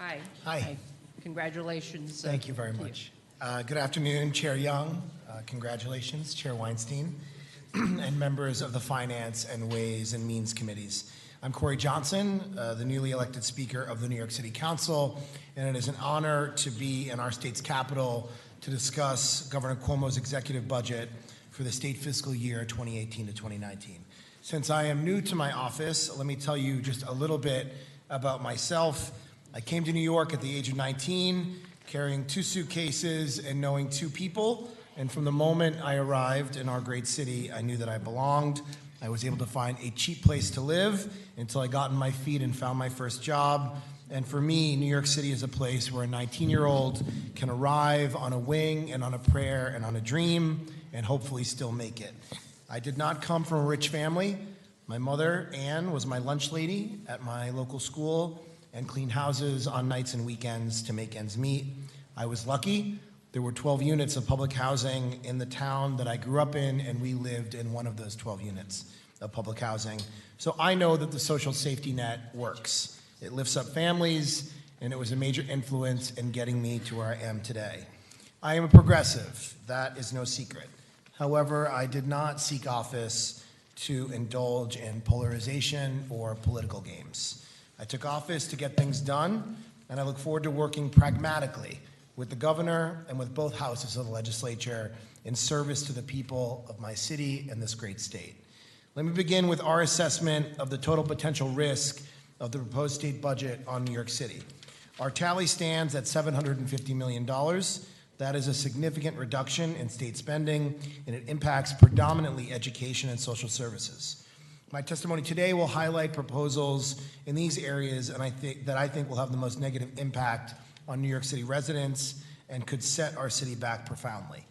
Hi. Hi. Congratulations. Thank you very much. Good afternoon, Chair Young. Congratulations, Chair Weinstein, and members of the Finance and Ways and Means Committees. I'm Corey Johnson, the newly elected Speaker of the New York City Council, and it is an honor to be in our state's capital to discuss Governor Cuomo's executive budget for the state fiscal year 2018 to 2019. Since I am new to my office, let me tell you just a little bit about myself. I came to New York at the age of 19, carrying 2 suitcases and knowing 2 people. And from the moment I arrived in our great city, I knew that I belonged. I was able to find a cheap place to live until I got on my feet and found my first job. And for me, New York City is a place where a 19-year-old can arrive on a wing and on a prayer and on a dream and hopefully still make it. I did not come from a rich family. My mother, Anne, was my lunch lady at my local school and cleaned houses on nights and weekends to make ends meet. I was lucky. There were 12 units of public housing in the town that I grew up in, and we lived in one of those 12 units of public housing. So I know that the social safety net works. It lifts up families, and it was a major influence in getting me to where I am today. I am a progressive. That is no secret. However, I did not seek office to indulge in polarization or political games. I took office to get things done, and I look forward to working pragmatically with the governor and with both houses of the legislature in service to the people of my city and this great state. Let me begin with our assessment of the total potential risk of the proposed state budget on New York City. Our tally stands at $750 million. That is a significant reduction in state spending, and it impacts predominantly education and social services. My testimony today will highlight proposals in these areas and I think will have the most negative impact on New York City residents and could set our city back profoundly.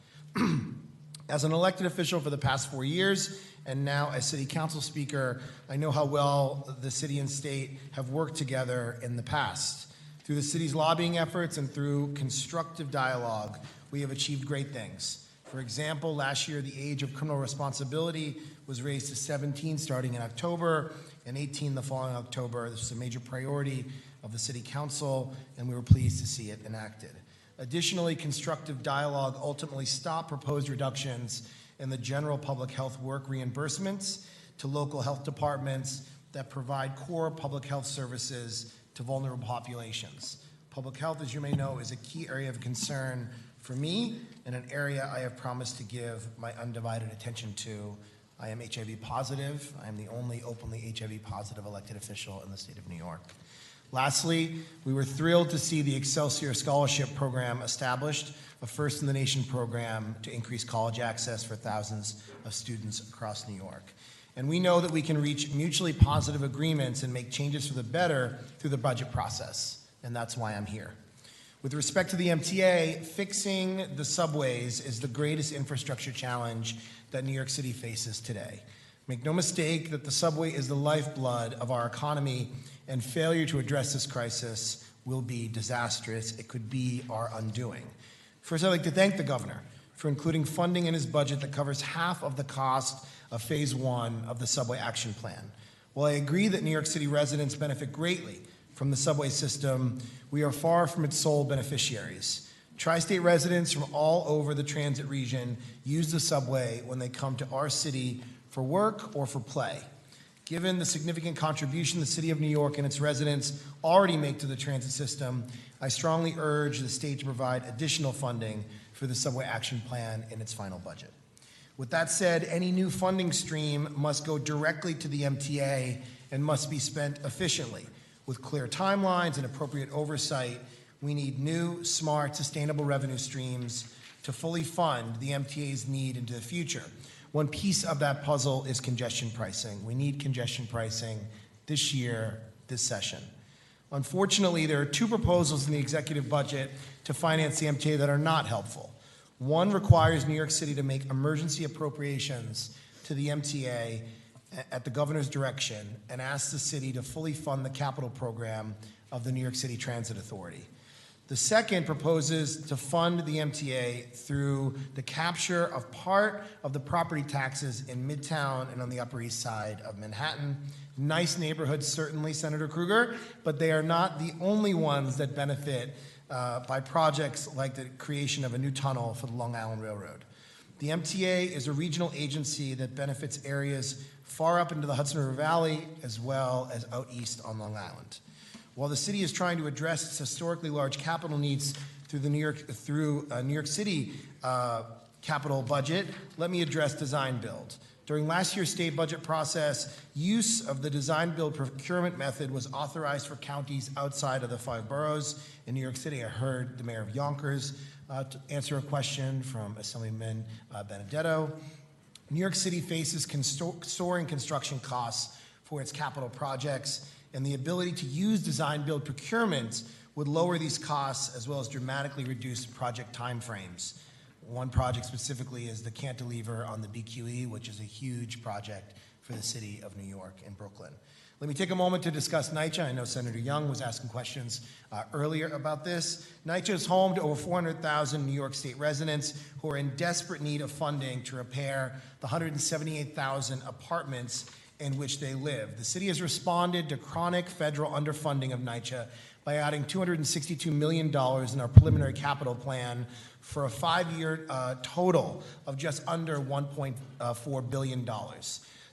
As an elected official for the past 4 years and now as City Council Speaker, I know how well the city and state have worked together in the past. Through the city's lobbying efforts and through constructive dialogue, we have achieved great things. For example, last year, the age of criminal responsibility was raised to 17 starting in October and 18 the following October. This was a major priority of the City Council, and we were pleased to see it enacted. Additionally, constructive dialogue ultimately stopped proposed reductions in the general public health work reimbursements to local health departments that provide core public health services to vulnerable populations. Public health, as you may know, is a key area of concern for me and an area I have promised to give my undivided attention to. I am HIV positive. I am the only openly HIV positive elected official in the state of New York. Lastly, we were thrilled to see the Excelsior Scholarship Program established, a first-in-the-nation program to increase college access for thousands of students across New York. And we know that we can reach mutually positive agreements and make changes for the better through the budget process, and that's why I'm here. With respect to the MTA, fixing the subways is the greatest infrastructure challenge that New York City faces today. Make no mistake that the subway is the lifeblood of our economy, and failure to address this crisis will be disastrous. It could be our undoing. First, I'd like to thank the governor for including funding in his budget that covers half of the cost of Phase 1 of the Subway Action Plan. While I agree that New York City residents benefit greatly from the subway system, we are far from its sole beneficiaries. Tri-state residents from all over the transit region use the subway when they come to our city for work or for play. Given the significant contribution the City of New York and its residents already make to the transit system, I strongly urge the state to provide additional funding for the Subway Action Plan in its final budget. With that said, any new funding stream must go directly to the MTA and must be spent efficiently. With clear timelines and appropriate oversight, we need new, smart, sustainable revenue streams to fully fund the MTA's need into the future. One piece of that puzzle is congestion pricing. We need congestion pricing this year, this session. Unfortunately, there are 2 proposals in the executive budget to finance the MTA that are not helpful. One requires New York City to make emergency appropriations to the MTA at the governor's direction and asks the city to fully fund the capital program of the New York City Transit Authority. The second proposes to fund the MTA through the capture of part of the property taxes in Midtown and on the Upper East Side of Manhattan. Nice neighborhoods, certainly, Senator Kruger, but they are not the only ones that benefit by projects like the creation of a new tunnel for the Long Island Railroad. The MTA is a regional agency that benefits areas far up into the Hudson River Valley as well as out east on Long Island. While the city is trying to address its historically large capital needs through the New York City capital budget, let me address design build. During last year's state budget process, use of the design build procurement method was authorized for counties outside of the 5 boroughs. In New York City, I heard the mayor of Yonkers to answer a question from Assemblyman Benedetto. New York City faces soaring construction costs for its capital projects, and the ability to use design build procurement would lower these costs as well as dramatically reduce project timeframes. One project specifically is the cantilever on the BQE, which is a huge project for the city of New York and Brooklyn. Let me take a moment to discuss NYCHA. I know Senator Young was asking questions earlier about this. NYCHA is home to over 400,000 New York State residents who are in desperate need of funding to repair the 178,000 apartments in which they live. The city has responded to chronic federal underfunding of NYCHA by adding $262 million in our preliminary capital plan for a 5-year total of just under $1.4 billion.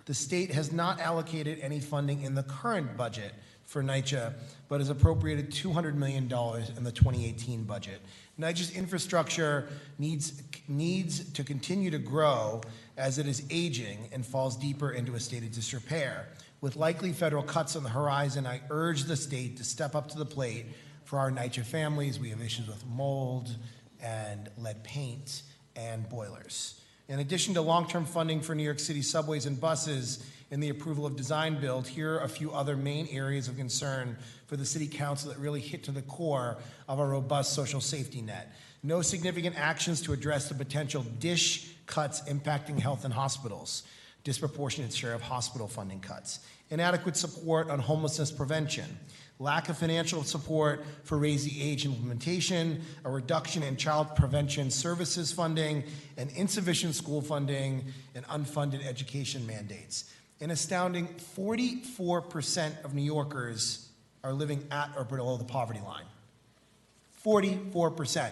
The state has not allocated any funding in the current budget for NYCHA, but has appropriated $200 million in the 2018 budget. NYCHA's infrastructure needs to continue to grow as it is aging and falls deeper into a state of disrepair. With likely federal cuts on the horizon, I urge the state to step up to the plate for our NYCHA families. We have issues with mold and lead paint and boilers. In addition to long-term funding for New York City subways and buses and the approval of design build, here are a few other main areas of concern for the City Council that really hit to the core of a robust social safety net. No significant actions to address the potential DISH cuts impacting health and hospitals, disproportionate share of hospital funding cuts, inadequate support on homelessness prevention, lack of financial support for Raise the Age implementation, a reduction in child prevention services funding, and insufficient school funding and unfunded education mandates. An astounding 44% of New Yorkers are living at or below the poverty line. 44%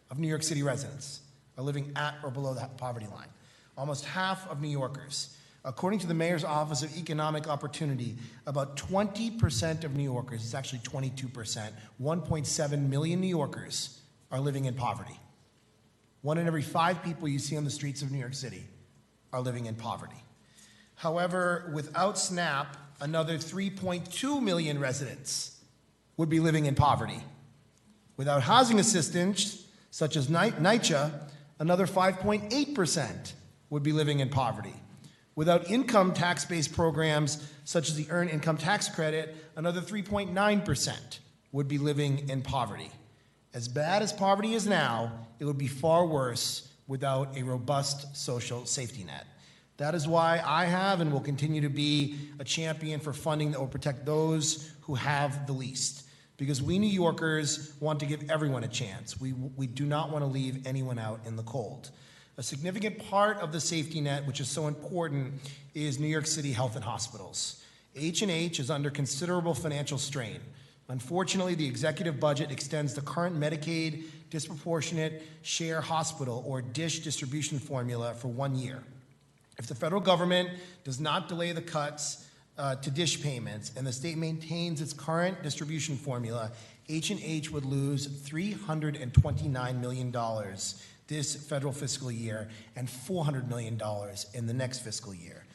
of New York City residents are living at or below the poverty line. Almost half of New Yorkers. According to the Mayor's Office of Economic Opportunity, about 20% of New Yorkers, it's actually 22%, 1.7 million New Yorkers are living in poverty. 1 in every 5 people you see on the streets of New York City are living in poverty. However, without SNAP, another 3.2 million residents would be living in poverty. Without housing assistance, such as NYCHA, another 5.8% would be living in poverty. Without income tax-based programs such as the Earned Income Tax Credit, another 3.9% would be living in poverty. As bad as poverty is now, it would be far worse without a robust social safety net. That is why I have and will continue to be a champion for funding that will protect those who have the least. Because we New Yorkers want to give everyone a chance. We do not want to leave anyone out in the cold. A significant part of the safety net, which is so important, is New York City Health and Hospitals. H&H is under considerable financial strain. Unfortunately, the executive budget extends the current Medicaid disproportionate share hospital, or DISH, distribution formula for 1 year. If the federal government does not delay the cuts to DISH payments and the state maintains its current distribution formula, H&H would lose $329 million this federal fiscal year and $400 million in the next fiscal year.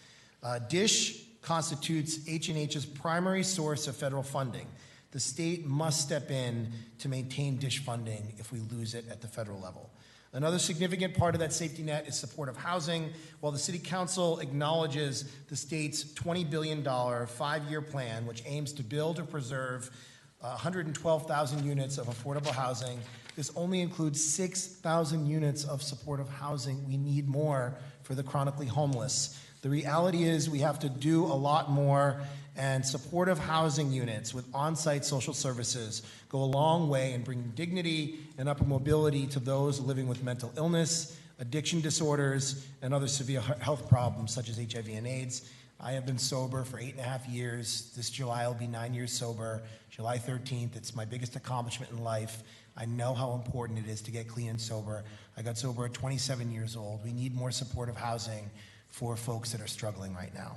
DISH constitutes H&H's primary source of federal funding. The state must step in to maintain DISH funding if we lose it at the federal level. Another significant part of that safety net is supportive housing. While the City Council acknowledges the state's $20 billion 5-year plan, which aims to build or preserve 112,000 units of affordable housing, this only includes 6,000 units of supportive housing. We need more for the chronically homeless. The reality is we have to do a lot more, and supportive housing units with on-site social services go a long way in bringing dignity and upward mobility to those living with mental illness, addiction disorders, and other severe health problems such as HIV and AIDS. I have been sober for 8.5 years. This July I'll be 9 years sober. July 13th, it's my biggest accomplishment in life. I know how important it is to get clean and sober. I got sober at 27 years old. We need more supportive housing for folks that are struggling right now.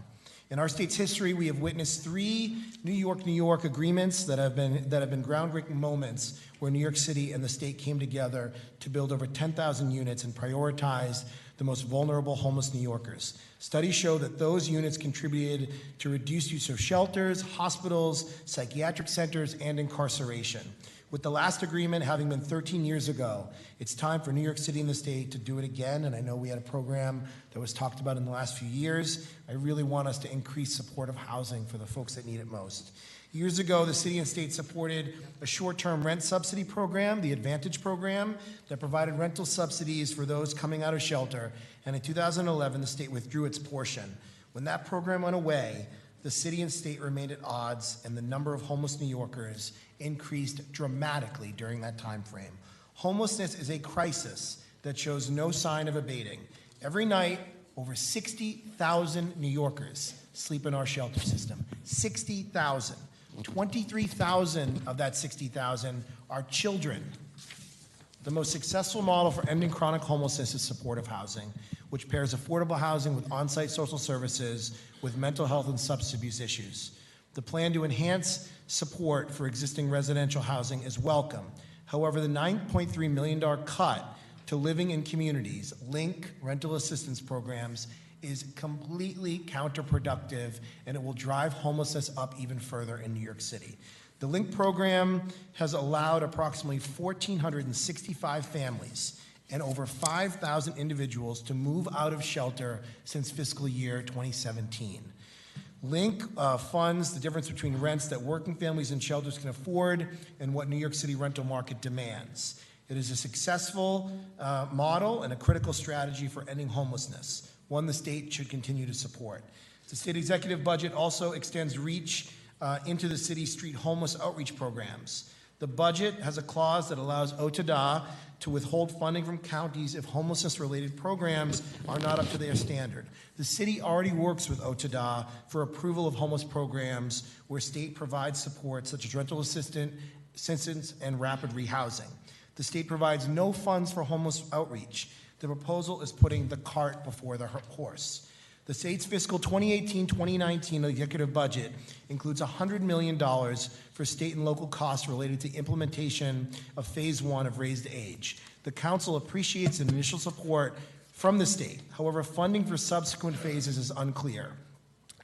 In our state's history, we have witnessed 3 New York agreements that have been groundbreaking moments where New York City and the state came together to build over 10,000 units and prioritize the most vulnerable homeless New Yorkers. Studies show that those units contributed to reduced use of shelters, hospitals, psychiatric centers, and incarceration. With the last agreement having been 13 years ago, it's time for New York City and the state to do it again, and I know we had a program that was talked about in the last few years. I really want us to increase supportive housing for the folks that need it most. Years ago, the city and state supported a short-term rent subsidy program, the Advantage program, that provided rental subsidies for those coming out of shelter, and in 2011, the state withdrew its portion. When that program went away, the city and state remained at odds, and the number of homeless New Yorkers increased dramatically during that time frame. Homelessness is a crisis that shows no sign of abating. Every night, over 60,000 New Yorkers sleep in our shelter system. 60,000. 23,000 of that 60,000 are children. The most successful model for ending chronic homelessness is supportive housing, which pairs affordable housing with on-site social services with mental health and substance abuse issues. The plan to enhance support for existing residential housing is welcome. However, the $9.3 million cut to living in communities, LINK rental assistance programs, is completely counterproductive, and it will drive homelessness up even further in New York City. The LINK program has allowed approximately 1,465 families and over 5,000 individuals to move out of shelter since fiscal year 2017. LINK funds the difference between rents that working families and shelters can afford and what New York City rental market demands. It is a successful model and a critical strategy for ending homelessness, one the state should continue to support. The state executive budget also extends reach into the city's street homeless outreach programs. The budget has a clause that allows OTDA to withhold funding from counties if homelessness-related programs are not up to their standard. The city already works with OTDA for approval of homeless programs where state provides support such as rental assistance and rapid rehousing. The state provides no funds for homeless outreach. The proposal is putting the cart before the horse. The state's fiscal 2018-2019 executive budget includes $100 million for state and local costs related to implementation of Phase 1 of Raised Age. The council appreciates an initial support from the state. However, funding for subsequent phases is unclear.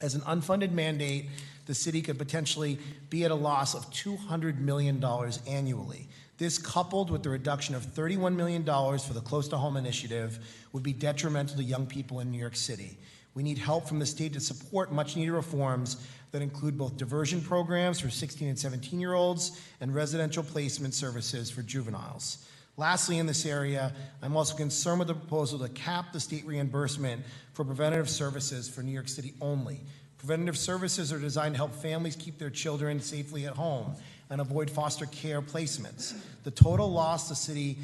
As an unfunded mandate, the city could potentially be at a loss of $200 million annually. This, coupled with the reduction of $31 million for the Close to Home initiative, would be detrimental to young people in New York City. We need help from the state to support much-needed reforms that include both diversion programs for 16 and 17-year-olds and residential placement services for juveniles. Lastly, in this area, I'm also concerned with the proposal to cap the state reimbursement for preventative services for New York City only. Preventative services are designed to help families keep their children safely at home and avoid foster care placements. The total loss to the city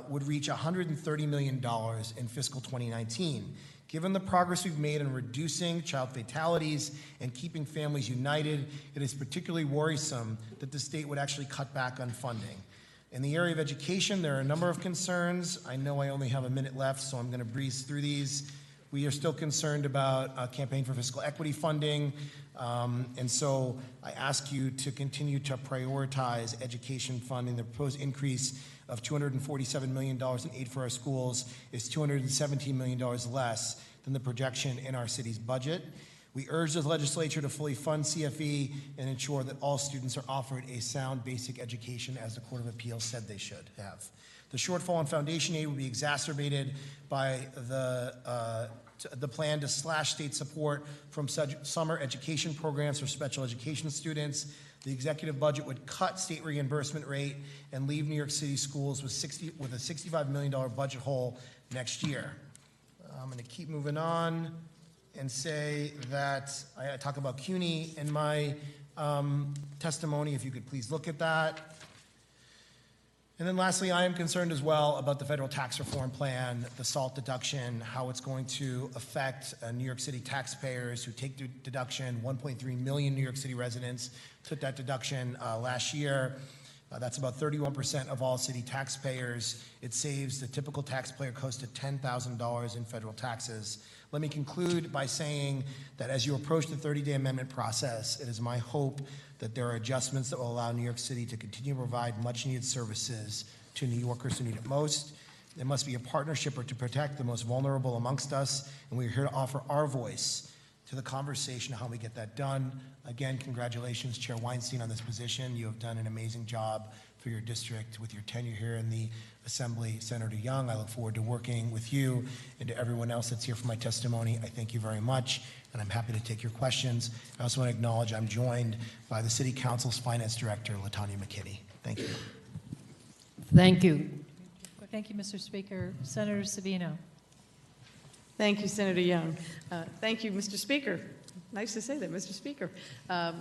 would reach $130 million in fiscal 2019. Given the progress we've made in reducing child fatalities and keeping families united, it is particularly worrisome that the state would actually cut back on funding. In the area of education, there are a number of concerns. I know I only have a minute left, so I'm going to breeze through these. We are still concerned about Campaign for Fiscal Equity funding, and so I ask you to continue to prioritize education funding. The proposed increase of $247 million in aid for our schools is $217 million less than the projection in our city's budget. We urge the legislature to fully fund CFE and ensure that all students are offered a sound basic education as the Court of Appeals said they should have. The shortfall in foundation aid will be exacerbated by the plan to slash state support from summer education programs for special education students. The executive budget would cut state reimbursement rate and leave New York City schools with a $65 million budget hole next year. I'm going to keep moving on. and say that I talk about CUNY in my testimony, if you could please look at that. And then lastly, I am concerned as well about the federal tax reform plan, the SALT deduction, how it's going to affect New York City taxpayers who take the deduction. 1.3 million New York City residents took that deduction last year. That's about 31% of all city taxpayers. It saves the typical taxpayer close to $10,000 in federal taxes. Let me conclude by saying that as you approach the 30-day amendment process, it is my hope that there are adjustments that will allow New York City to continue to provide much-needed services to New Yorkers who need it most. There must be a partnership to protect the most vulnerable amongst us, and we are here to offer our voice to the conversation of how we get that done. Again, congratulations, Chair Weinstein, on this position. You have done an amazing job for your district with your tenure here in the Assembly. Senator Young, I look forward to working with you, and to everyone else that's here for my testimony. I thank you very much, and I'm happy to take your questions. I also want to acknowledge I'm joined by the City Council's Finance Director, LaTanya McKinney. Thank you. Thank you. Thank you, Mr. Speaker. Senator Savino. Thank you, Senator Young. Thank you, Mr. Speaker. Nice to say that, Mr. Speaker.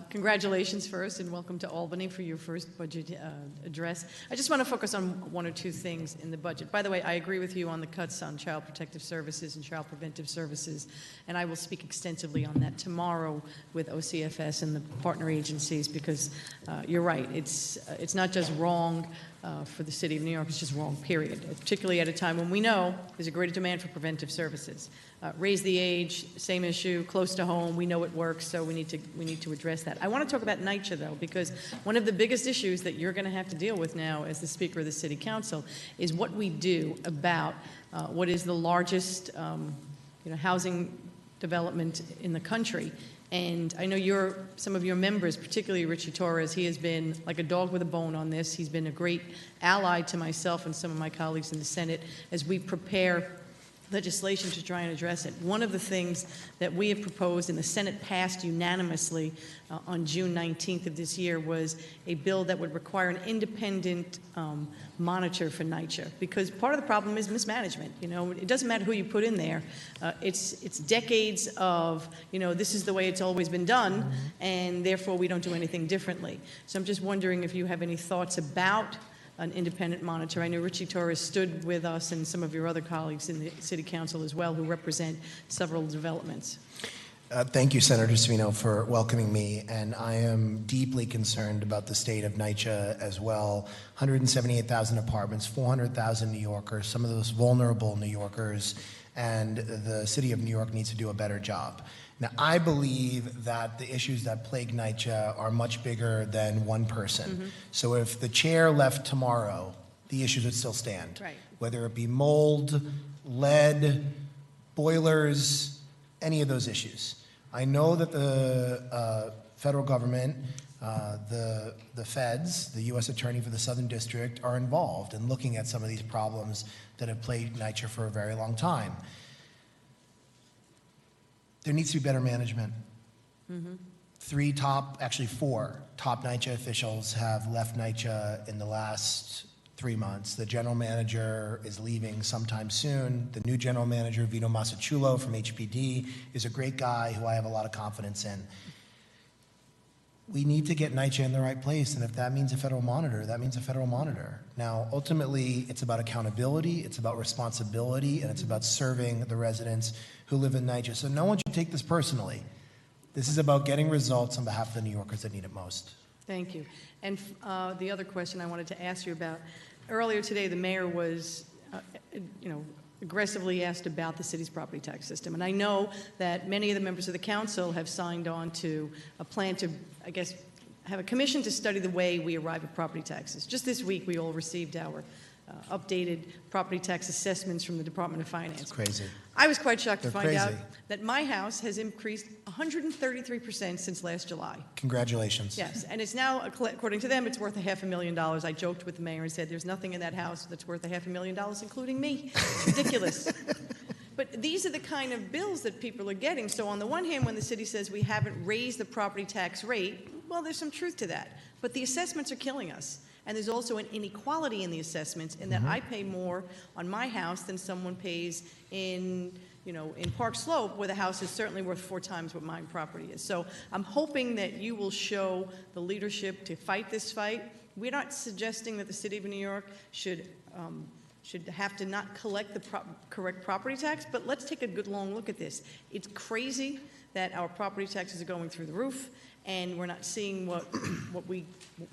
Congratulations first, and welcome to Albany for your first budget address. I just want to focus on one or two things in the budget. By the way, I agree with you on the cuts on child protective services and child preventive services, and I will speak extensively on that tomorrow with OCFS and the partner agencies, because you're right. It's not just wrong for the city of New York, it's just wrong, period, particularly at a time when we know there's a greater demand for preventive services. Raise the age, same issue, close to home, we know it works, so we need to address that. I want to talk about NYCHA, though, because one of the biggest issues that you're going to have to deal with now as the Speaker of the City Council is what we do about what is the largest housing development in the country. And I know some of your members, particularly Richie Torres, he has been like a dog with a bone on this. He's been a great ally to myself and some of my colleagues in the Senate as we prepare legislation to try and address it. One of the things that we have proposed and the Senate passed unanimously on June 19th of this year was a bill that would require an independent monitor for NYCHA, because part of the problem is mismanagement. It doesn't matter who you put in there. It's decades of, this is the way it's always been done, and therefore we don't do anything differently. So I'm just wondering if you have any thoughts about an independent monitor. I know Richie Torres stood with us and some of your other colleagues in the City Council as well, who represent several developments. Thank you, Senator Savino, for welcoming me, and I am deeply concerned about the state of NYCHA as well. 178,000 apartments, 400,000 New Yorkers, some of those vulnerable New Yorkers, and the City of New York needs to do a better job. Now, I believe that the issues that plague NYCHA are much bigger than one person. So if the chair left tomorrow, the issues would still stand. Right. Whether it be mold, lead, boilers, any of those issues. I know that the federal government, the feds, the U.S. Attorney for the Southern District are involved in looking at some of these problems that have plagued NYCHA for a very long time. There needs to be better management. 4 top NYCHA officials have left NYCHA in the last 3 months. The general manager is leaving sometime soon. The new general manager, Vito Massachulo from HPD, is a great guy who I have a lot of confidence in. We need to get NYCHA in the right place, and if that means a federal monitor, that means a federal monitor. Now, ultimately, it's about accountability, it's about responsibility, and it's about serving the residents who live in NYCHA. So no one should take this personally. This is about getting results on behalf of the New Yorkers that need it most. Thank you. And the other question I wanted to ask you about, earlier today the mayor was, aggressively asked about the city's property tax system. And I know that many of the members of the council have signed on to a plan to, have a commission to study the way we arrive at property taxes. Just this week, we all received our updated property tax assessments from the Department of Finance. It's crazy. I was quite shocked to They're find out crazy. that my house has increased 133% since last July. Congratulations. Yes, and it's now, according to them, it's worth $500,000. I joked with the mayor and said, there's nothing in that house that's worth $500,000, including me. It's ridiculous. But these are the kind of bills that people are getting. So on the one hand, when the city says we haven't raised the property tax rate, well, there's some truth to that. But the assessments are killing us. And there's also an inequality in the assessments in that I pay more on my house than someone pays in, in Park Slope, where the house is certainly worth 4 times what my property is. So I'm hoping that you will show the leadership to fight this fight. We're not suggesting that the city of New York should have to not collect the correct property tax, but let's take a good long look at this. It's crazy that our property taxes are going through the roof, and we're not seeing what we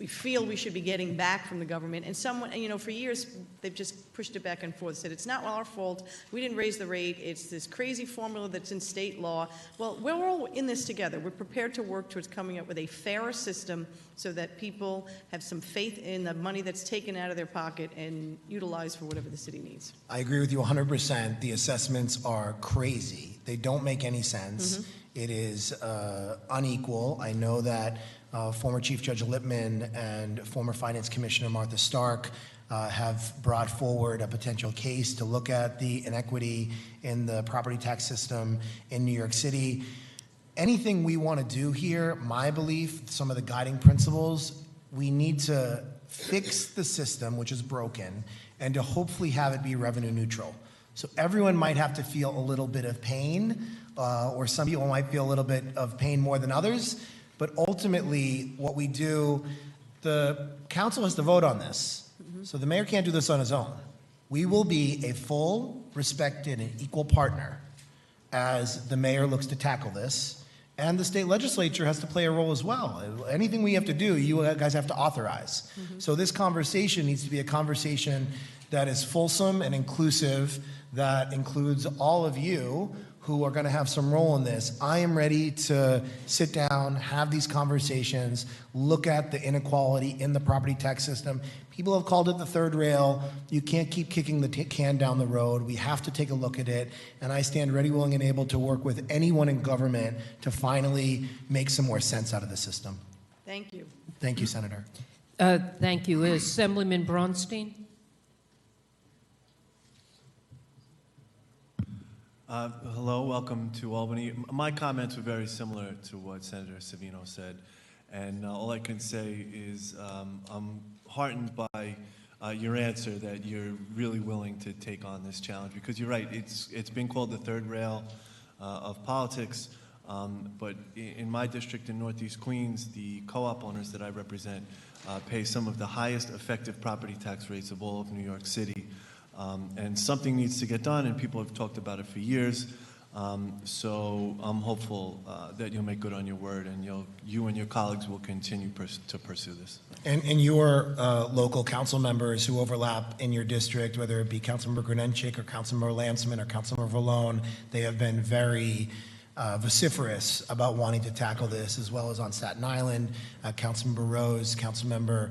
feel we should be getting back from the government. And someone, for years, they've just pushed it back and forth, said it's not our fault, we didn't raise the rate, it's this crazy formula that's in state law. Well, we're all in this together. We're prepared to work towards coming up with a fairer system so that people have some faith in the money that's taken out of their pocket and utilized for whatever the city needs. I agree with you 100%. The assessments are crazy. They don't make any sense. It is unequal. I know that former Chief Judge Lippman and former Finance Commissioner Martha Stark have brought forward a potential case to look at the inequity in the property tax system in New York City. Anything we want to do here, my belief, some of the guiding principles, we need to fix the system, which is broken, and to hopefully have it be revenue neutral. So everyone might have to feel a little bit of pain, or some people might feel a little bit of pain more than others, but ultimately what we do, the council has to vote on this. So the mayor can't do this on his own. We will be a full, respected, and equal partner as the mayor looks to tackle this, and the state legislature has to play a role as well. Anything we have to do, you guys have to authorize. So this conversation needs to be a conversation that is fulsome and inclusive, that includes all of you who are going to have some role in this. I am ready to sit down, have these conversations, look at the inequality in the property tax system. People have called it the third rail. You can't keep kicking the can down the road. We have to take a look at it. And I stand ready, willing, and able to work with anyone in government to finally make some more sense out of the system. Thank you. Thank you, Senator. Thank you. Assemblyman Braunstein? Hello, welcome to Albany. My comments were very similar to what Senator Savino said, and all I can say is I'm heartened by your answer that you're really willing to take on this challenge, because you're right, it's been called the third rail of politics, but in my district in Northeast Queens, the co-op owners that I represent pay some of the highest effective property tax rates of all of New York City. And something needs to get done, and people have talked about it for years. So I'm hopeful that you'll make good on your word, and you and your colleagues will continue to pursue this. And your local council members who overlap in your district, whether it be Councilmember Gronenchik or Councilmember Lansman or Councilmember Vallone, they have been very vociferous about wanting to tackle this, as well as on Staten Island, Councilmember Rose, Councilmember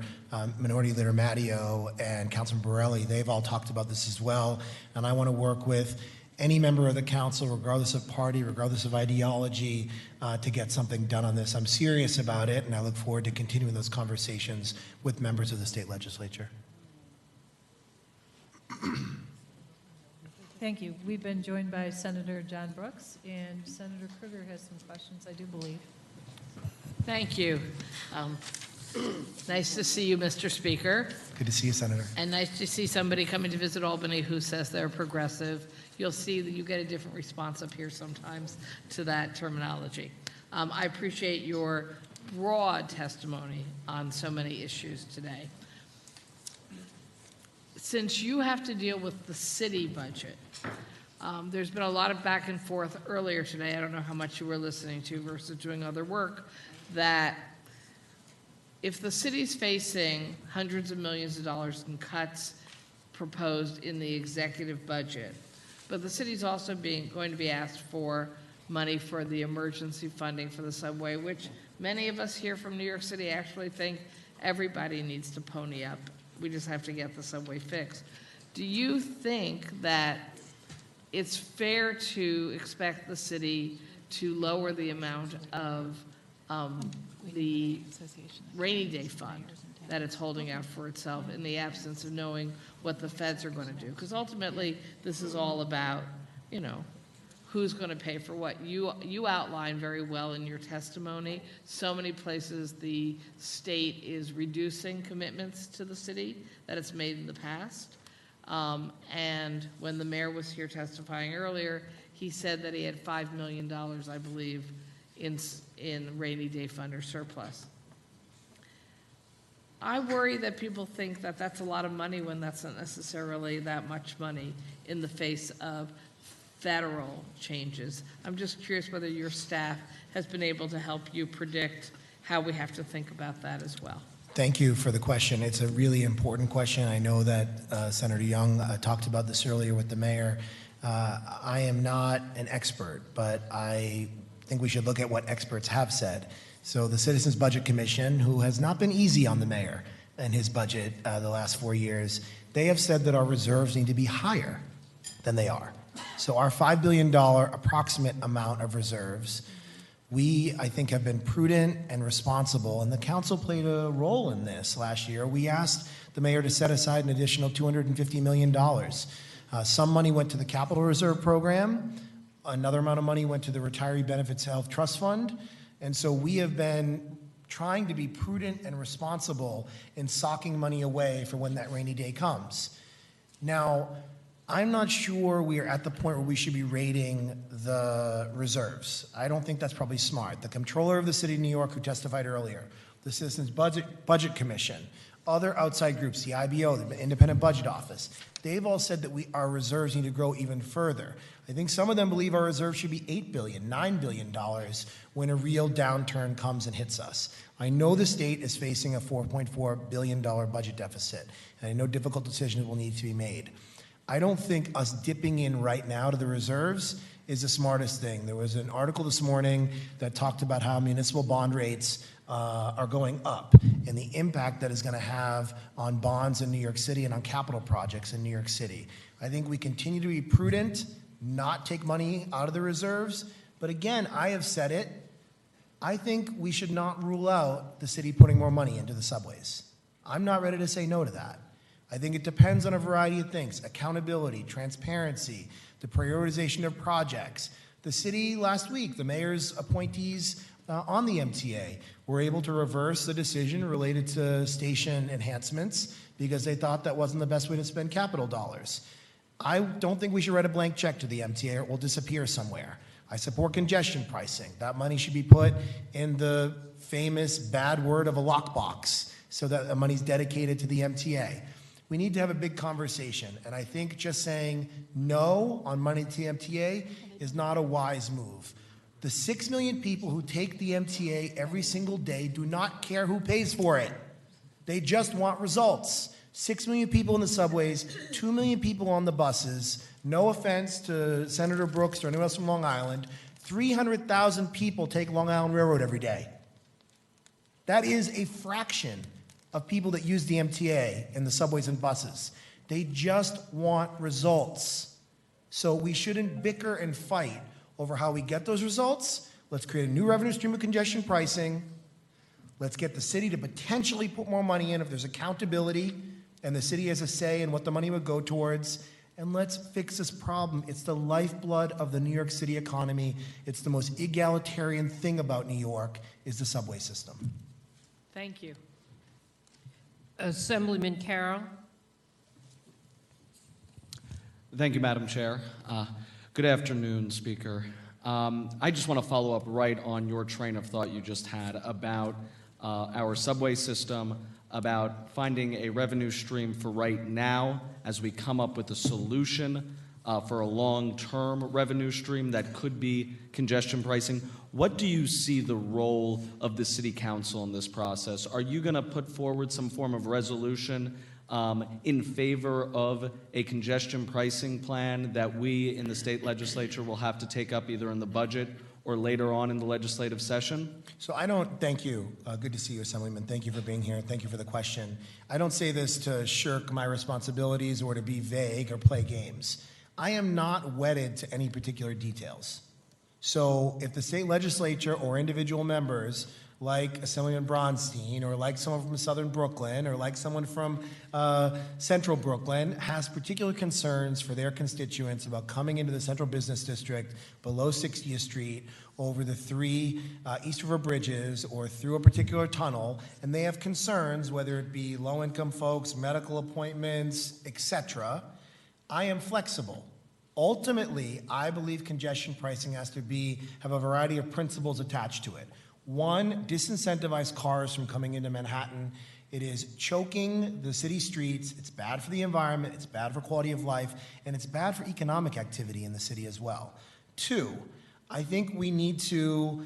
Minority Leader Matteo, and Councilmember Borelli. They've all talked about this as well, and I want to work with any member of the council, regardless of party, regardless of ideology, to get something done on this. I'm serious about it, and I look forward to continuing those conversations with members of the state legislature. Thank you. We've been joined by Senator John Brooks, and Senator Kruger has some questions, I do believe. Thank you. Nice to see you, Mr. Speaker. Good to see you, Senator. And nice to see somebody coming to visit Albany who says they're progressive. You'll see that you get a different response up here sometimes to that terminology. I appreciate your broad testimony on so many issues today. Since you have to deal with the city budget, there's been a lot of back and forth earlier today, I don't know how much you were listening to versus doing other work, that if the city's facing hundreds of millions of dollars in cuts proposed in the executive budget, but the city's also going to be asked for money for the emergency funding for the subway, which many of us here from New York City actually think everybody needs to pony up. We just have to get the subway fixed. Do you think that it's fair to expect the city to lower the amount of the rainy day fund that it's holding out for itself in the absence of knowing what the feds are going to do? Because ultimately, this is all about, who's going to pay for what. You outlined very well in your testimony so many places the state is reducing commitments to the city that it's made in the past. And when the mayor was here testifying earlier, he said that he had $5 million, I believe, in rainy day fund or surplus. I worry that people think that that's a lot of money when that's not necessarily that much money in the face of federal changes. I'm just curious whether your staff has been able to help you predict how we have to think about that as well. Thank you for the question. It's a really important question. I know that Senator Young talked about this earlier with the mayor. I am not an expert, but I think we should look at what experts have said. So the Citizens Budget Commission, who has not been easy on the mayor and his budget the last 4 years, they have said that our reserves need to be higher than they are. So our $5 billion approximate amount of reserves, we, I think, have been prudent and responsible, and the council played a role in this last year. We asked the mayor to set aside an additional $250 million. Some money went to the Capital Reserve Program. Another amount of money went to the Retiree Benefits Health Trust Fund. And so we have been trying to be prudent and responsible in socking money away for when that rainy day comes. Now, I'm not sure we are at the point where we should be rating the reserves. I don't think that's probably smart. The comptroller of the city of New York, who testified earlier, the Citizens Budget Commission, other outside groups, the IBO, the Independent Budget Office, they've all said that our reserves need to grow even further. I think some of them believe our reserves should be $8 billion, $9 billion when a real downturn comes and hits us. I know the state is facing a $4.4 billion budget deficit, and I know difficult decisions will need to be made. I don't think us dipping in right now to the reserves is the smartest thing. There was an article this morning that talked about how municipal bond rates are going up and the impact that is going to have on bonds in New York City and on capital projects in New York City. I think we continue to be prudent, not take money out of the reserves. But again, I have said it, I think we should not rule out the city putting more money into the subways. I'm not ready to say no to that. I think it depends on a variety of things: accountability, transparency, the prioritization of projects. The city last week, the mayor's appointees on the MTA were able to reverse the decision related to station enhancements because they thought that wasn't the best way to spend capital dollars. I don't think we should write a blank check to the MTA or it will disappear somewhere. I support congestion pricing. That money should be put in the famous bad word of a lockbox so that the money's dedicated to the MTA. We need to have a big conversation, and I think just saying no on money to the MTA is not a wise move. The 6 million people who take the MTA every single day do not care who pays for it. They just want results. 6 million people in the subways, 2 million people on the buses. No offense to Senator Brooks or anyone else from Long Island. 300,000 people take Long Island Railroad every day. That is a fraction of people that use the MTA and the subways and buses. They just want results. So we shouldn't bicker and fight over how we get those results. Let's create a new revenue stream of congestion pricing. Let's get the city to potentially put more money in if there's accountability and the city has a say in what the money would go towards. And let's fix this problem. It's the lifeblood of the New York City economy. It's the most egalitarian thing about New York is the subway system. Thank you. Assemblyman Carroll. Thank you, Madam Chair. Good afternoon, Speaker. I just want to follow up right on your train of thought you just had about our subway system, about finding a revenue stream for right now as we come up with a solution for a long-term revenue stream that could be congestion pricing. What do you see the role of the City Council in this process? Are you going to put forward some form of resolution in favor of a congestion pricing plan that we in the state legislature will have to take up either in the budget or later on in the legislative session? So thank you. Good to see you, Assemblyman. Thank you for being here. Thank you for the question. I don't say this to shirk my responsibilities or to be vague or play games. I am not wedded to any particular details. So if the state legislature or individual members like Assemblyman Bronstein or like someone from Southern Brooklyn or like someone from Central Brooklyn has particular concerns for their constituents about coming into the Central Business District below 60th Street over the 3 East River bridges or through a particular tunnel, and they have concerns, whether it be low-income folks, medical appointments, etc., I am flexible. Ultimately, I believe congestion pricing has to have a variety of principles attached to it. One, disincentivize cars from coming into Manhattan. It is choking the city streets. It's bad for the environment. It's bad for quality of life. And it's bad for economic activity in the city as well. Two, I think we need to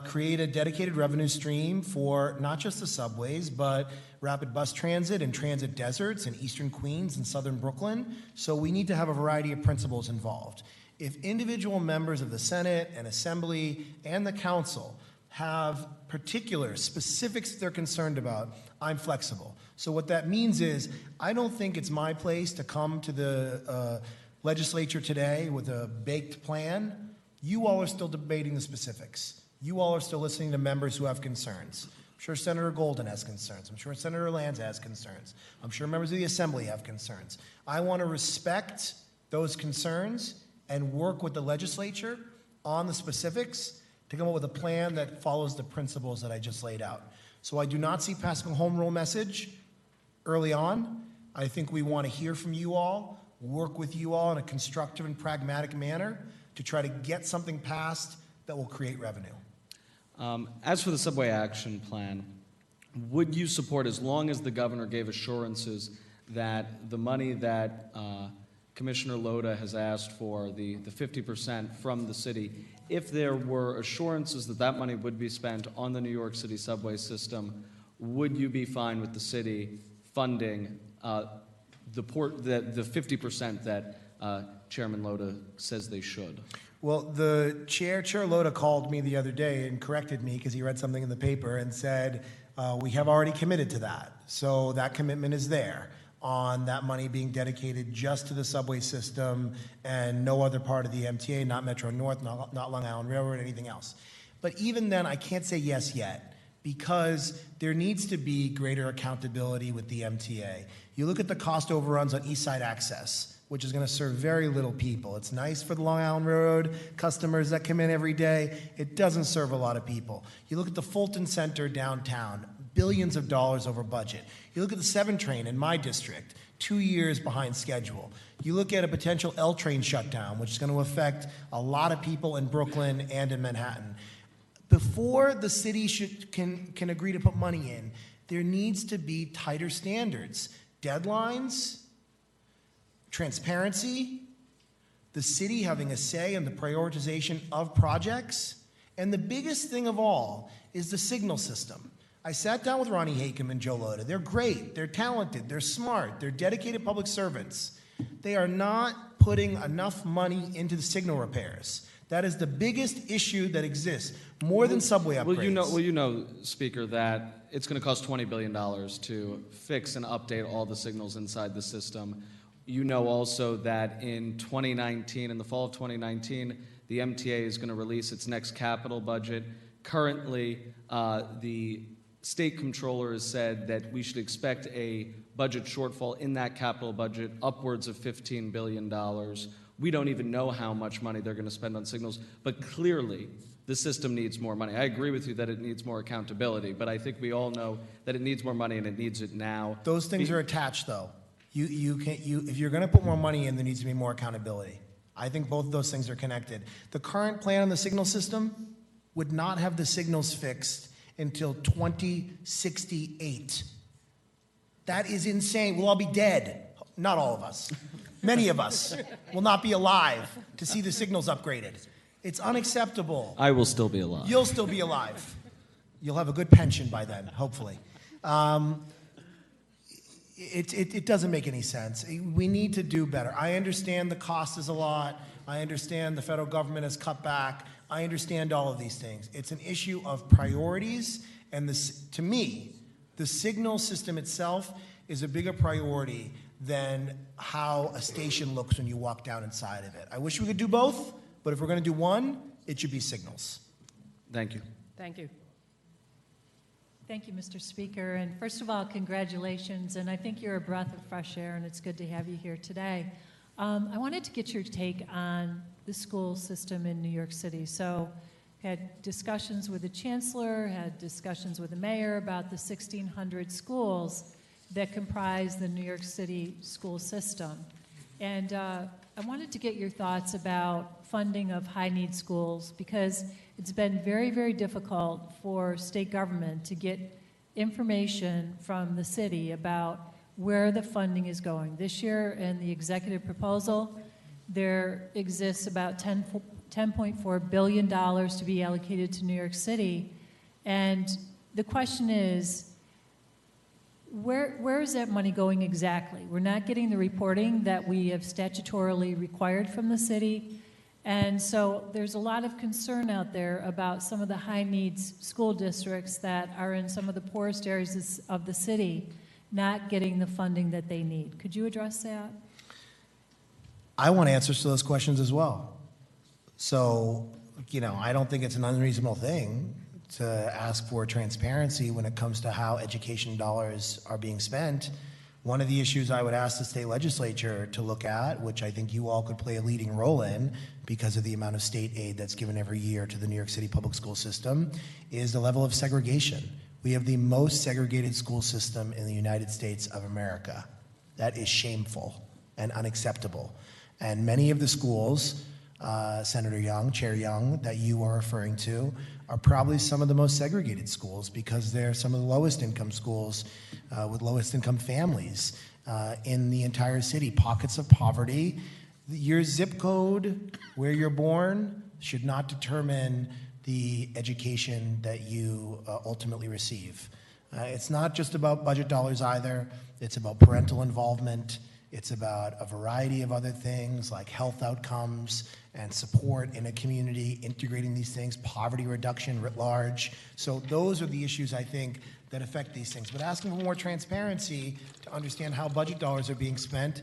create a dedicated revenue stream for not just the subways, but rapid bus transit and transit deserts in eastern Queens and southern Brooklyn. So we need to have a variety of principles involved. If individual members of the Senate and Assembly and the Council have particular specifics they're concerned about, I'm flexible. So what that means is I don't think it's my place to come to the legislature today with a baked plan. You all are still debating the specifics. You all are still listening to members who have concerns. I'm sure Senator Golden has concerns. I'm sure Senator Lanza has concerns. I'm sure members of the Assembly have concerns. I want to respect those concerns and work with the legislature on the specifics to come up with a plan that follows the principles that I just laid out. So I do not see passing a home rule message early on. I think we want to hear from you all, work with you all in a constructive and pragmatic manner to try to get something passed that will create revenue. As for the subway action plan, would you support, as long as the governor gave assurances that the money that Commissioner Loda has asked for, the 50% from the city, if there were assurances that that money would be spent on the New York City subway system, would you be fine with the city funding the 50% that Chairman Loda says they should? Well, the Chair Loda called me the other day and corrected me because he read something in the paper and said, we have already committed to that. So that commitment is there on that money being dedicated just to the subway system and no other part of the MTA, not Metro North, not Long Island Railroad, anything else. But even then, I can't say yes yet because there needs to be greater accountability with the MTA. You look at the cost overruns on East Side Access, which is going to serve very little people. It's nice for the Long Island Railroad customers that come in every day. It doesn't serve a lot of people. You look at the Fulton Center downtown, billions of dollars over budget. You look at the 7 train in my district, 2 years behind schedule. You look at a potential L train shutdown, which is going to affect a lot of people in Brooklyn and in Manhattan. Before the city can agree to put money in, there needs to be tighter standards, deadlines, transparency, the city having a say in the prioritization of projects, and the biggest thing of all is the signal system. I sat down with Ronnie Hakem and Joe Loda. They're great, they're talented, they're smart, they're dedicated public servants. They are not putting enough money into the signal repairs. That is the biggest issue that exists, more than subway upgrades. Well, you know, Speaker, that it's going to cost $20 billion to fix and update all the signals inside the system. You know also that in 2019, in the fall of 2019, the MTA is going to release its next capital budget. Currently, the state comptroller has said that we should expect a budget shortfall in that capital budget upwards of $15 billion. We don't even know how much money they're going to spend on signals, but clearly the system needs more money. I agree with you that it needs more accountability, but I think we all know that it needs more money and it needs it now. Those things are attached, though. If you're going to put more money in, there needs to be more accountability. I think both of those things are connected. The current plan on the signal system would not have the signals fixed until 2068. That is insane. We'll all be dead. Not all of us. Many of us will not be alive to see the signals upgraded. It's unacceptable. I will still be alive. You'll still be alive. You'll have a good pension by then, hopefully. It doesn't make any sense. We need to do better. I understand the cost is a lot. I understand the federal government has cut back. I understand all of these things. It's an issue of priorities, and to me, the signal system itself is a bigger priority than how a station looks when you walk down inside of it. I wish we could do both, but if we're going to do one, it should be signals. Thank you. Thank you. Thank you, Mr. Speaker. And first of all, congratulations. And I think you're a breath of fresh air, and it's good to have you here today. I wanted to get your take on the school system in New York City. So, had discussions with the chancellor, had discussions with the mayor about the 1,600 schools that comprise the New York City school system. And I wanted to get your thoughts about funding of high-need schools, because it's been very, very difficult for state government to get information from the city about where the funding is going. This year, in the executive proposal, there exists about $10.4 billion to be allocated to New York City. And the question is, where is that money going exactly? We're not getting the reporting that we have statutorily required from the city. And so there's a lot of concern out there about some of the high-needs school districts that are in some of the poorest areas of the city not getting the funding that they need. Could you address that? I want answers to those questions as well. So, I don't think it's an unreasonable thing to ask for transparency when it comes to how education dollars are being spent. One of the issues I would ask the state legislature to look at, which I think you all could play a leading role in because of the amount of state aid that's given every year to the New York City public school system, is the level of segregation. We have the most segregated school system in the United States of America. That is shameful and unacceptable. And many of the schools, Senator Young, Chair Young, that you are referring to, are probably some of the most segregated schools because they're some of the lowest income schools with lowest income families in the entire city. Pockets of poverty. Your zip code, where you're born, should not determine the education that you ultimately receive. It's not just about budget dollars either. It's about parental involvement. It's about a variety of other things like health outcomes and support in a community, integrating these things, poverty reduction writ large. So those are the issues, I think, that affect these things. But asking for more transparency to understand how budget dollars are being spent,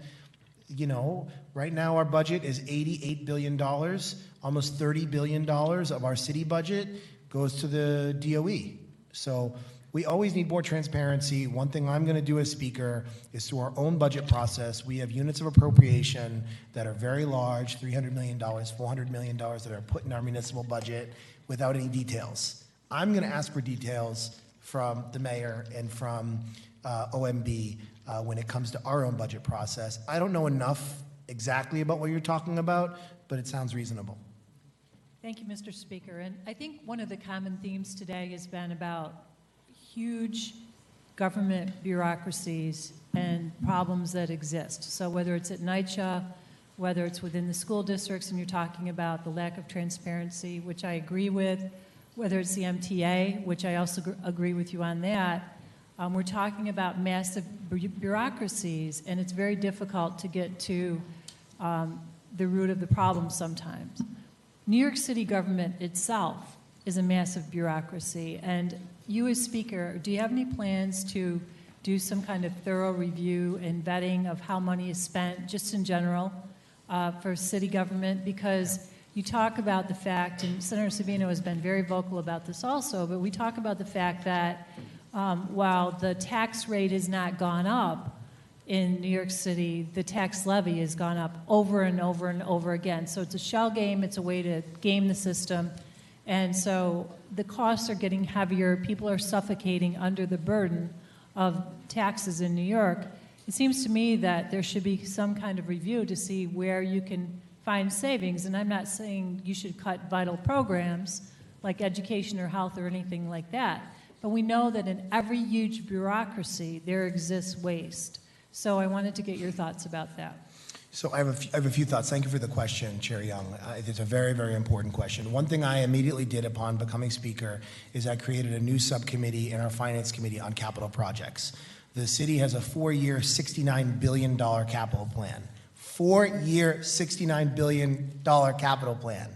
right now our budget is $88 billion. Almost $30 billion of our city budget goes to the DOE. So we always need more transparency. One thing I'm going to do as Speaker is through our own budget process, we have units of appropriation that are very large, $300 million, $400 million that are put in our municipal budget without any details. I'm going to ask for details from the mayor and from OMB when it comes to our own budget process. I don't know enough exactly about what you're talking about, but it sounds reasonable. Thank you, Mr. Speaker. And I think one of the common themes today has been about huge government bureaucracies and problems that exist. So whether it's at NYCHA, whether it's within the school districts, and you're talking about the lack of transparency, which I agree with, whether it's the MTA, which I also agree with you on that, we're talking about massive bureaucracies, and it's very difficult to get to the root of the problem sometimes. New York City government itself is a massive bureaucracy, and you as Speaker, do you have any plans to do some kind of thorough review and vetting of how money is spent, just in general, for city government? Because you talk about the fact, and Senator Savino has been very vocal about this also, but we talk about the fact that while the tax rate has not gone up in New York City, the tax levy has gone up over and over and over again. So it's a shell game, it's a way to game the system. And so the costs are getting heavier, people are suffocating under the burden of taxes in New York. It seems to me that there should be some kind of review to see where you can find savings. And I'm not saying you should cut vital programs like education or health or anything like that. But we know that in every huge bureaucracy, there exists waste. So I wanted to get your thoughts about that. So I have a few thoughts. Thank you for the question, Chair Young. It's a very, very important question. One thing I immediately did upon becoming Speaker is I created a new subcommittee in our Finance Committee on capital projects. The city has a 4-year, $69 billion capital plan. 4-year, $69 billion capital plan.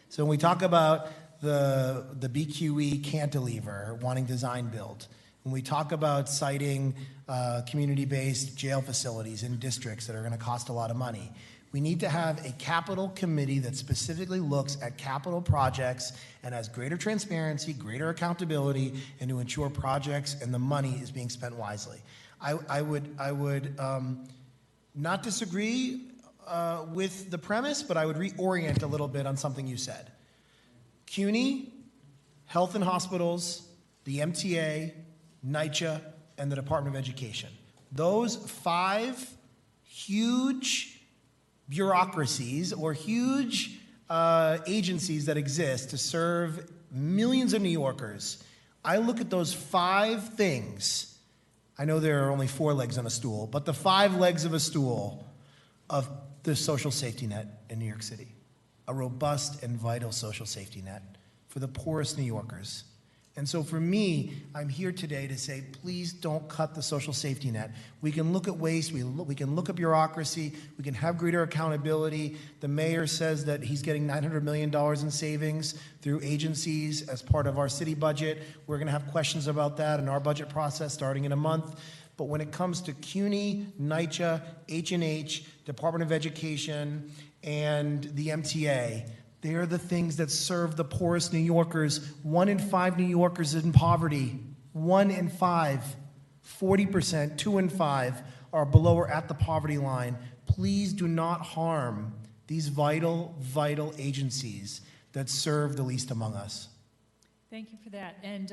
So when we talk about the BQE cantilever, wanting design build, when we talk about citing community-based jail facilities in districts that are going to cost a lot of money, we need to have a capital committee that specifically looks at capital projects and has greater transparency, greater accountability, and to ensure projects and the money is being spent wisely. I would not disagree with the premise, but I would reorient a little bit on something you said. CUNY, Health and Hospitals, the MTA, NYCHA, and the Department of Education. Those 5 huge bureaucracies or huge agencies that exist to serve millions of New Yorkers, I look at those 5 things. I know there are only 4 legs on a stool, but the 5 legs of a stool of the social safety net in New York City. A robust and vital social safety net for the poorest New Yorkers. And so for me, I'm here today to say, please don't cut the social safety net. We can look at waste, we can look at bureaucracy, we can have greater accountability. The mayor says that he's getting $900 million in savings through agencies as part of our city budget. We're gonna have questions about that in our budget process starting in a month. But when it comes to CUNY, NYCHA, H&H, Department of Education, and the MTA, they are the things that serve the poorest New Yorkers. 1 in 5 New Yorkers is in poverty. 1 in 5, 40%, 2 in 5 are below or at the poverty line. Please do not harm these vital, vital agencies that serve the least among us. Thank you for that. And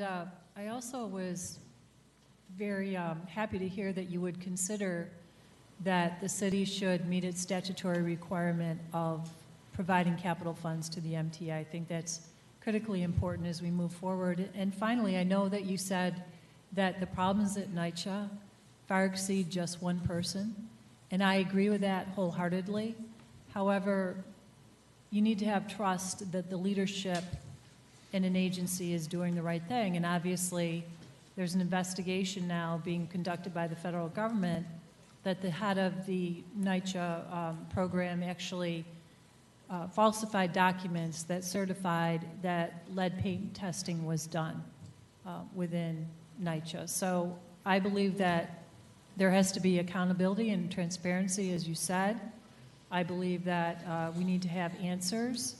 I also was very happy to hear that you would consider that the city should meet its statutory requirement of providing capital funds to the MTA. I think that's critically important as we move forward. And finally, I know that you said that the problems at NYCHA far exceed just one person, and I agree with that wholeheartedly. However, you need to have trust that the leadership in an agency is doing the right thing, and obviously there's an investigation now being conducted by the federal government that the head of the NYCHA program actually falsified documents that certified that lead paint testing was done within NYCHA. So I believe that there has to be accountability and transparency, as you said. I believe that we need to have answers,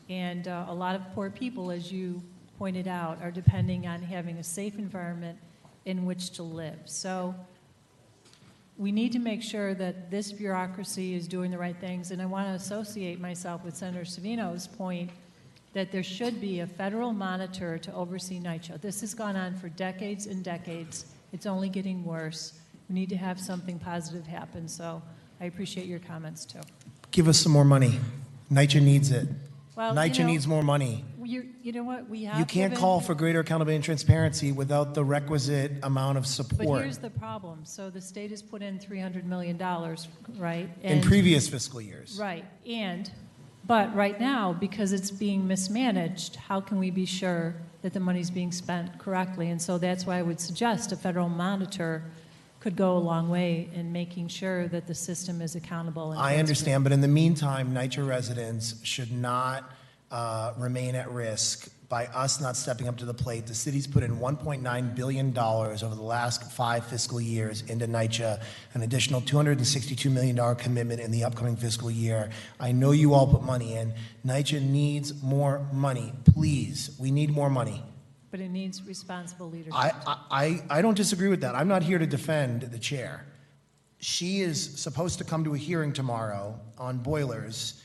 and a lot of poor people, as you pointed out, are depending on having a safe environment in which to live. So we need to make sure that this bureaucracy is doing the right things, and I want to associate myself with Senator Savino's point that there should be a federal monitor to oversee NYCHA. This has gone on for decades and decades. It's only getting worse. We need to have something positive happen, so I appreciate your comments, too. Give us some more money. NYCHA needs it. Well, NYCHA needs more money. You know what? We have You can't call for greater accountability and transparency without the requisite amount of But support. here's the problem. So the state has put in $300 million, right? In previous fiscal years. Right. But right now, because it's being mismanaged, how can we be sure that the money's being spent correctly? And so that's why I would suggest a federal monitor could go a long way in making sure that the system is accountable. And I understand, but in the meantime, NYCHA residents should not remain at risk by us not stepping up to the plate. The city's put in $1.9 billion over the last 5 fiscal years into NYCHA, an additional $262 million commitment in the upcoming fiscal year. I know you all put money in. NYCHA needs more money. Please, we need more money. But it needs responsible leadership. I don't disagree with that. I'm not here to defend the chair. She is supposed to come to a hearing tomorrow on boilers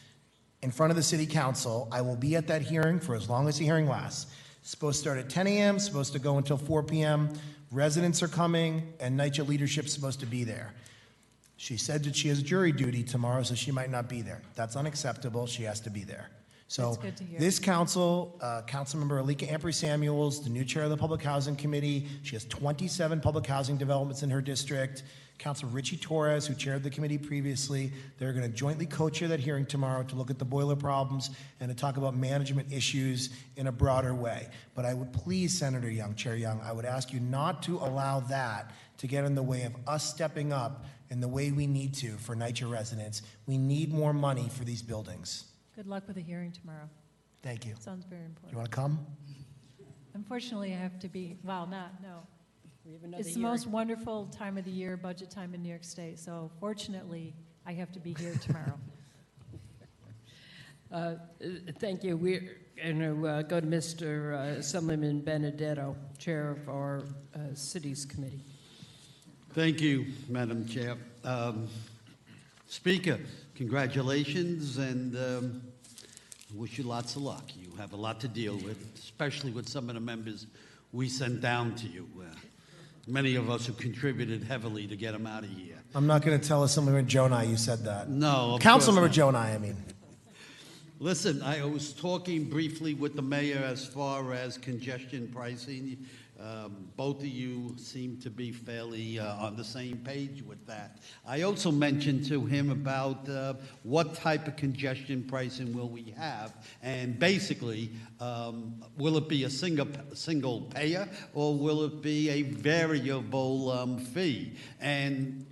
in front of the city council. I will be at that hearing for as long as the hearing lasts. It's supposed to start at 10 a.m., supposed to go until 4 p.m. Residents are coming, and NYCHA leadership's supposed to be there. She said that she has jury duty tomorrow, so she might not be there. That's unacceptable. She has to be there. So That's good to hear. this council, Councilmember Alika Ampry-Samuels, the new chair of the Public Housing Committee, she has 27 public housing developments in her district. Councilor Richie Torres, who chaired the committee previously, they're going to jointly co-chair that hearing tomorrow to look at the boiler problems and to talk about management issues in a broader way. But I would please, Senator Young, Chair Young, I would ask you not to allow that to get in the way of us stepping up in the way we need to for NYCHA residents. We need more money for these buildings. Good luck with the hearing tomorrow. Thank you. Sounds very You important. want to come? Unfortunately, I have to be, well, no. It's the most wonderful time of the year, budget time in New York State. So fortunately, I have to be here tomorrow. Thank you. We're going to go to Mr. Assemblyman Benedetto, chair of our Cities Committee. Thank you, Madam Chair. Speaker, congratulations, and wish you lots of luck. You have a lot to deal with, especially with some of the members we sent down to you. Many of us have contributed heavily to get them out of here. I'm not going to tell Assemblyman Jonai you said that. No, of Councilmember course not. Jonai, I mean. Listen, I was talking briefly with the mayor as far as congestion pricing. Both of you seem to be fairly on the same page with that. I also mentioned to him about what type of congestion pricing will we have, and basically, will it be a single payer, or will it be a variable fee? And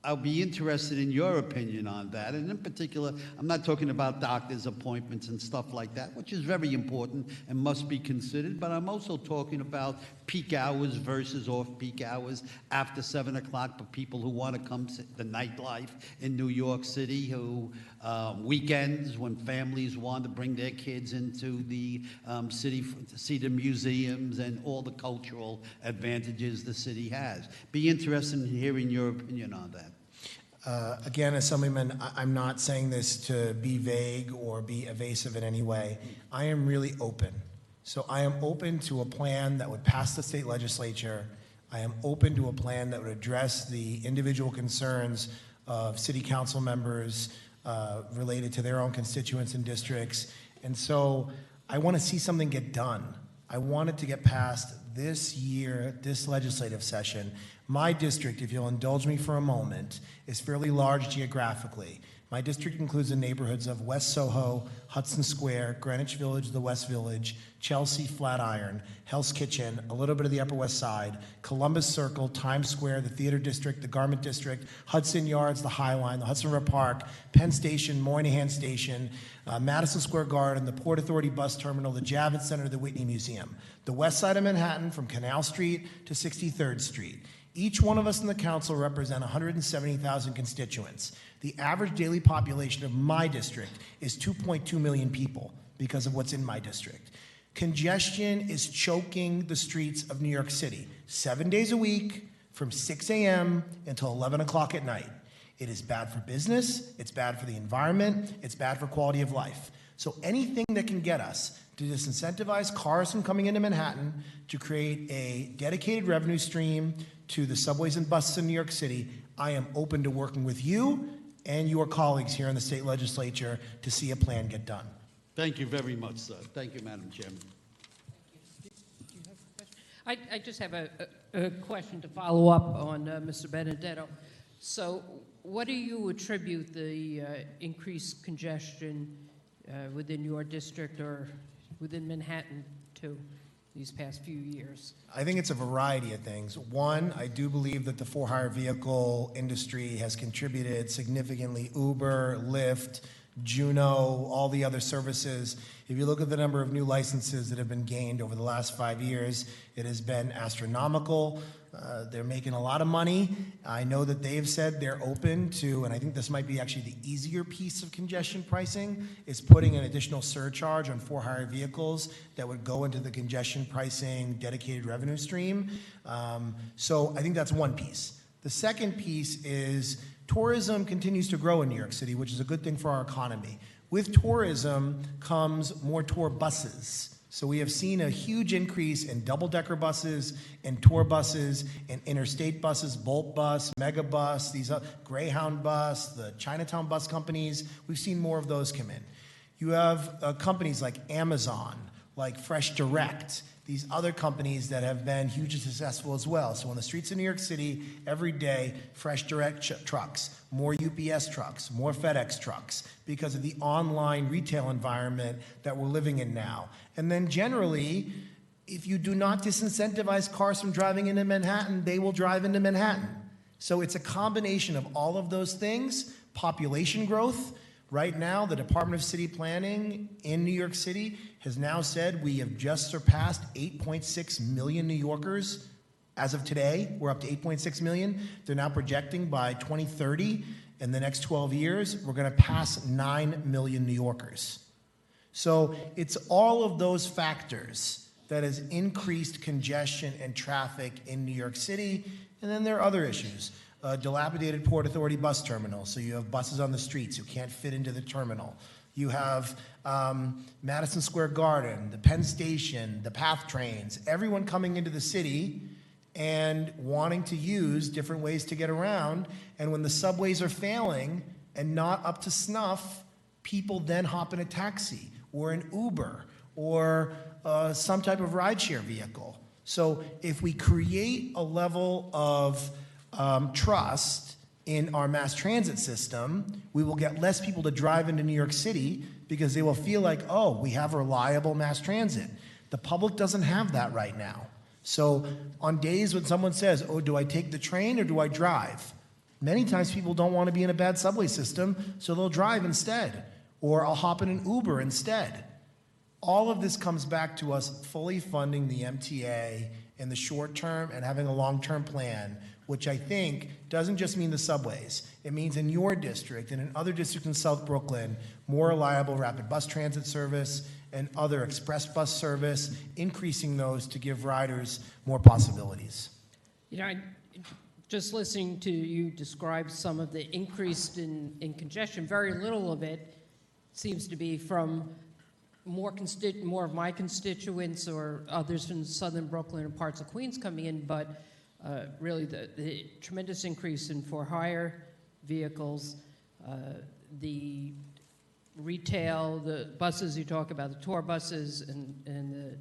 I'll be interested in your opinion on that. And in particular, I'm not talking about doctor's appointments and stuff like that, which is very important and must be considered, but I'm also talking about peak hours versus off-peak hours after 7 o'clock for people who want to come to the nightlife in New York City, who weekends when families want to bring their kids into the city to see the museums and all the cultural advantages the city has. Be interested in hearing your opinion on that. Again, Assemblyman, I'm not saying this to be vague or be evasive in any way. I am really open. So I am open to a plan that would pass the state legislature. I am open to a plan that would address the individual concerns of city council members related to their own constituents and districts. And so I want to see something get done. I want it to get passed this year, this legislative session. My district, if you'll indulge me for a moment, is fairly large geographically. My district includes the neighborhoods of West Soho, Hudson Square, Greenwich Village, the West Village, Chelsea, Flatiron, Hell's Kitchen, a little bit of the Upper West Side, Columbus Circle, Times Square, the Theater District, the Garment District, Hudson Yards, the High Line, the Hudson River Park, Penn Station, Moynihan Station, Madison Square Garden, the Port Authority Bus Terminal, the Javits Center, the Whitney Museum, the West Side of Manhattan from Canal Street to 63rd Street. Each one of us in the council represent 170,000 constituents. The average daily population of my district is 2.2 million people because of what's in my district. Congestion is choking the streets of New York City 7 days a week from 6 a.m. until 11 o'clock at night. It is bad for business, it's bad for the environment, it's bad for quality of life. So anything that can get us to disincentivize cars from coming into Manhattan, to create a dedicated revenue stream to the subways and buses in New York City, I am open to working with you and your colleagues here in the state legislature to see a plan get done. Thank you very much, sir. Thank you, Madam Chairman. I just have a question to follow up on Mr. Benedetto. So what do you attribute the increased congestion within your district or within Manhattan to these past few years? I think it's a variety of things. One, I do believe that the for-hire vehicle industry has contributed significantly. Uber, Lyft, Juno, all the other services. If you look at the number of new licenses that have been gained over the last 5 years, it has been astronomical. They're making a lot of money. I know that they've said they're open to, and I think this might be actually the easier piece of congestion pricing, is putting an additional surcharge on for-hire vehicles that would go into the congestion pricing dedicated revenue stream. So I think that's one piece. The second piece is tourism continues to grow in New York City, which is a good thing for our economy. With tourism comes more tour buses. So we have seen a huge increase in double-decker buses and tour buses and interstate buses, Bolt Bus, Megabus, these Greyhound Bus, the Chinatown bus companies. We've seen more of those come in. You have companies like Amazon, like Fresh Direct, these other companies that have been hugely successful as well. So on the streets of New York City, every day, Fresh Direct trucks, more UPS trucks, more FedEx trucks, because of the online retail environment that we're living in now. And then generally, if you do not disincentivize cars from driving into Manhattan, they will drive into Manhattan. So it's a combination of all of those things. Population growth. Right now, the Department of City Planning in New York City has now said we have just surpassed 8.6 million New Yorkers. As of today, we're up to 8.6 million. They're now projecting by 2030, in the next 12 years, we're going to pass 9 million New Yorkers. So it's all of those factors that has increased congestion and traffic in New York City. And then there are other issues. Dilapidated Port Authority bus terminal, so you have buses on the streets who can't fit into the terminal. You have Madison Square Garden, the Penn Station, the PATH trains, everyone coming into the city and wanting to use different ways to get around. And when the subways are failing and not up to snuff, people then hop in a taxi or an Uber or some type of rideshare vehicle. So if we create a level of trust in our mass transit system, we will get less people to drive into New York City because they will feel like, oh, we have reliable mass transit. The public doesn't have that right now. So on days when someone says, oh, do I take the train or do I drive? Many times people don't want to be in a bad subway system, so they'll drive instead, or I'll hop in an Uber instead. All of this comes back to us fully funding the MTA in the short term and having a long-term plan, which I think doesn't just mean the subways. It means in your district and in other districts in South Brooklyn, more reliable rapid bus transit service and other express bus service, increasing those to give riders more possibilities. You know, just listening to you describe some of the increase in congestion, very little of it seems to be from more of my constituents or others from southern Brooklyn and parts of Queens coming in, but really the tremendous increase in for-hire vehicles, the retail, the buses you talk about, the tour buses, and the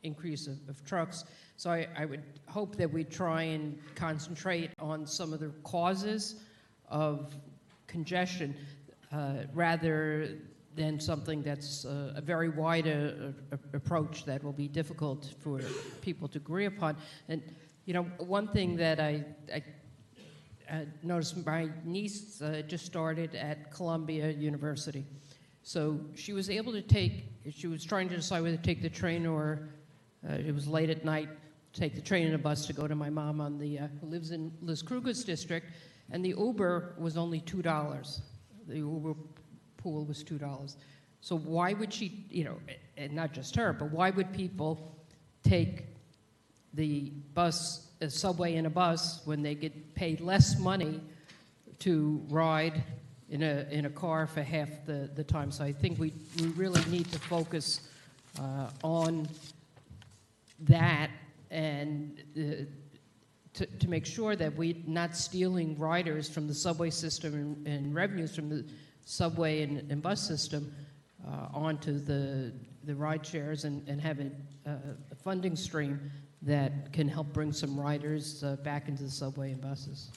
increase of trucks. So I would hope that we try and concentrate on some of the causes of congestion rather than something that's a very wide approach that will be difficult for people to agree upon. And, you know, one thing that I noticed, my niece just started at Columbia University. So she was able to she was trying to decide whether to take the train or it was late at night, take the train and a bus to go to my mom on the, who lives in Liz Kruger's district, and the Uber was only $2. The Uber pool was $2. So why would she, you know, and not just her, but why would people take the bus, a subway and a bus when they get paid less money to ride in a car for half the time? So I think we really need to focus on that and to make sure that we're not stealing riders from the subway system and revenues from the subway and bus system onto the ride shares and have a funding stream that can help bring some riders back into the subway and buses.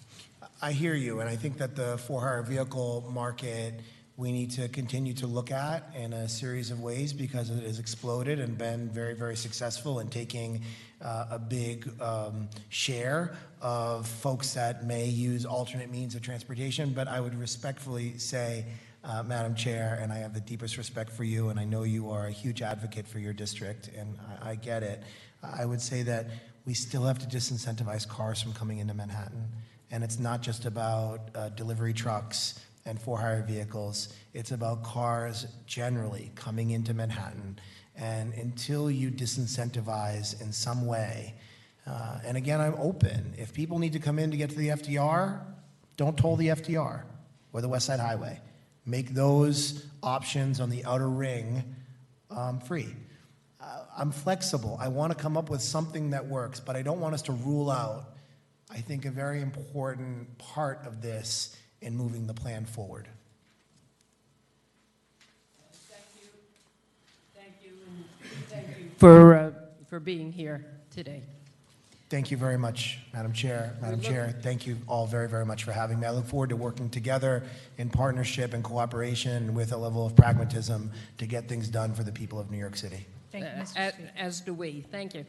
I hear you, and I think that the for-hire vehicle market we need to continue to look at in a series of ways because it has exploded and been very, very successful in taking a big share of folks that may use alternate means of transportation. But I would respectfully say, Madam Chair, and I have the deepest respect for you, and I know you are a huge advocate for your district, and I get it. I would say that we still have to disincentivize cars from coming into Manhattan. And it's not just about delivery trucks and for-hire vehicles. It's about cars generally coming into Manhattan. And until you disincentivize in some way, and again, I'm open. If people need to come in to get to the FDR, don't toll the FDR or the West Side Highway. Make those options on the outer ring free. I'm flexible. I want to come up with something that works, but I don't want us to rule out, I think, a very important part of this in moving the plan forward. Thank you for being here today. Thank you very much, Madam Chair. Madam Chair, thank you all very, very much for having me. I look forward to working together in partnership and cooperation with a level of pragmatism to get things done for the people of New York City. Thank you, Mr. Speaker. As do we. Thank you.